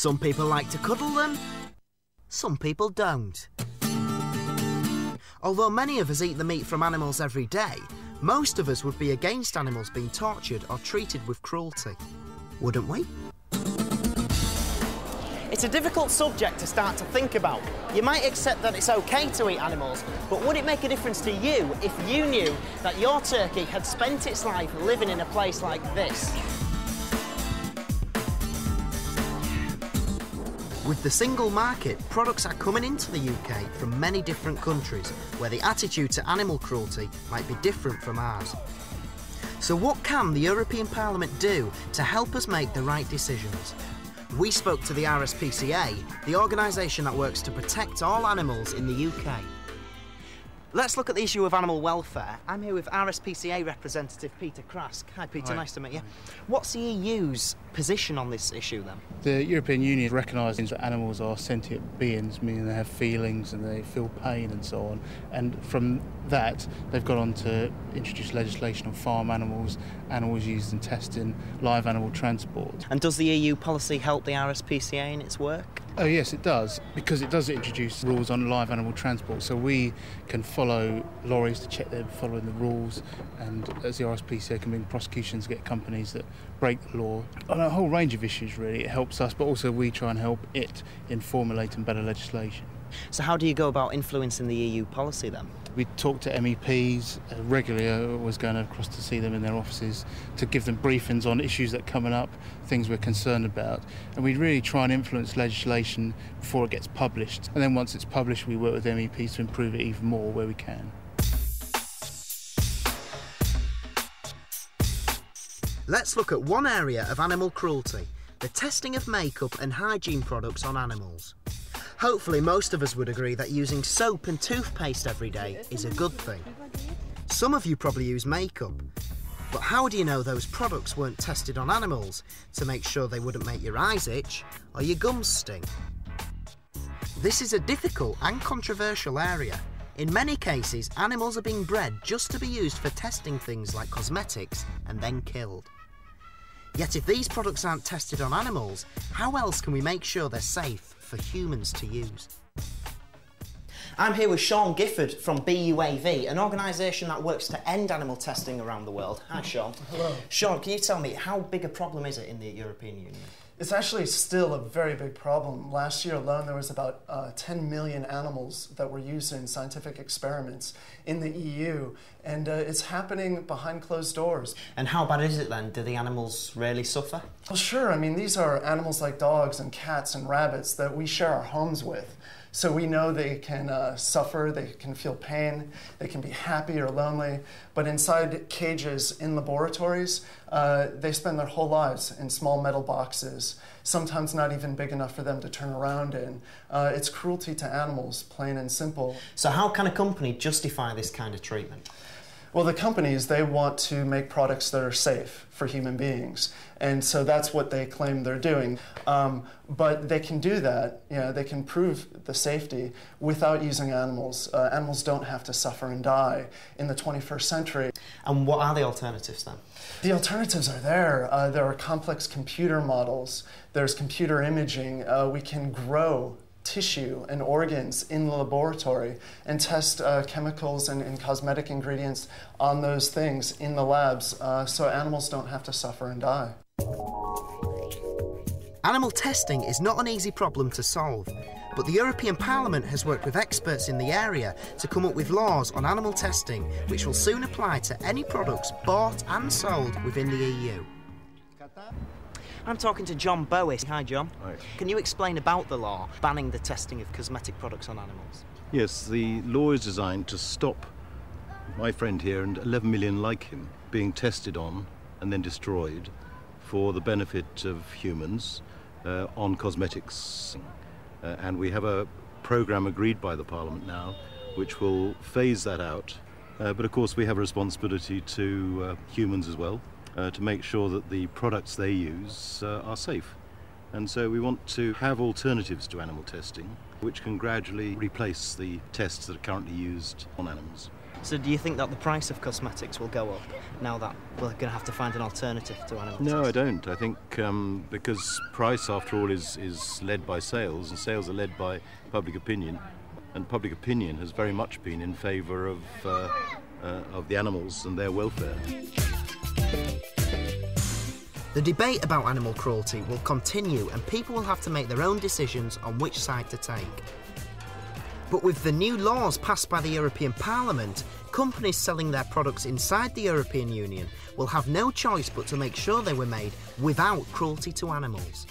Some people like to cuddle them, some people don't. Although many of us eat the meat from animals every day, most of us would be against animals being tortured or treated with cruelty, wouldn't we? It's a difficult subject to start to think about. You might accept that it's okay to eat animals, but would it make a difference to you if you knew that your turkey had spent its life living in a place like this? With the single market, products are coming into the UK from many different countries where the attitude to animal cruelty might be different from ours. So what can the European Parliament do to help us make the right decisions? We spoke to the RSPCA, the organisation that works to protect all animals in the UK. Let's look at the issue of animal welfare. I'm here with RSPCA representative Peter Krask. Hi Peter, Hi. Nice to meet you. What's the EU's position on this issue then? The European Union recognises that animals are sentient beings, meaning they have feelings and they feel pain and so on. And from that, they've gone on to introduce legislation on farm animals, animals used in testing, live animal transport. And does the EU policy help the RSPCA in its work? Oh yes, it does, because it does introduce rules on live animal transport, so we can follow lorries to check they're following the rules, and as the RSPCA can bring prosecutions against companies that break the law on a whole range of issues really. It helps us, but also we try and help it in formulating better legislation. So how do you go about influencing the EU policy then? We talk to MEPs regularly. I was going across to see them in their offices to give them briefings on issues that are coming up, things we're concerned about. And we really try and influence legislation before it gets published. And then once it's published, we work with MEPs to improve it even more where we can. Let's look at one area of animal cruelty, the testing of makeup and hygiene products on animals. Hopefully most of us would agree that using soap and toothpaste every day is a good thing. Some of you probably use makeup, but how do you know those products weren't tested on animals to make sure they wouldn't make your eyes itch or your gums sting? This is a difficult and controversial area. In many cases, animals are being bred just to be used for testing things like cosmetics and then killed. Yet if these products aren't tested on animals, how else can we make sure they're safe for humans to use? I'm here with Sean Gifford from BUAV, an organisation that works to end animal testing around the world. Hi Sean. Hello. Sean, can you tell me, how big a problem is it in the European Union? It's actually still a very big problem. Last year alone, there was about 10 million animals that were used in scientific experiments in the EU, and it's happening behind closed doors. And how bad is it then? Do the animals really suffer? Well, sure. I mean, these are animals like dogs and cats and rabbits that we share our homes with. So we know they can suffer, they can feel pain, they can be happy or lonely, but inside cages in laboratories, they spend their whole lives in small metal boxes, sometimes not even big enough for them to turn around in. It's cruelty to animals, plain and simple. So how can a company justify this kind of treatment? Well, the companies, they want to make products that are safe for human beings. And so that's what they claim they're doing. But they can do that, you know, they can prove the safety without using animals. Animals don't have to suffer and die in the 21st century. And what are the alternatives then? The alternatives are there. There are complex computer models. There's computer imaging. We can grow tissue and organs in the laboratory and test chemicals and cosmetic ingredients on those things in the labs so animals don't have to suffer and die. Animal testing is not an easy problem to solve, but the European Parliament has worked with experts in the area to come up with laws on animal testing which will soon apply to any products bought and sold within the EU. I'm talking to John Bowis. Hi John. Hi. Can you explain about the law banning the testing of cosmetic products on animals? Yes, the law is designed to stop my friend here and 11 million like him being tested on and then destroyed for the benefit of humans on cosmetics. And we have a programme agreed by the Parliament now which will phase that out. But of course we have a responsibility to humans as well. To make sure that the products they use are safe. And so we want to have alternatives to animal testing which can gradually replace the tests that are currently used on animals. So do you think that the price of cosmetics will go up now that we're going to have to find an alternative to animal testing? No, I don't. I think because price, after all, is led by sales, and sales are led by public opinion, and public opinion has very much been in favour of the animals and their welfare. The debate about animal cruelty will continue, and people will have to make their own decisions on which side to take. But with the new laws passed by the European Parliament, companies selling their products inside the European Union will have no choice but to make sure they were made without cruelty to animals.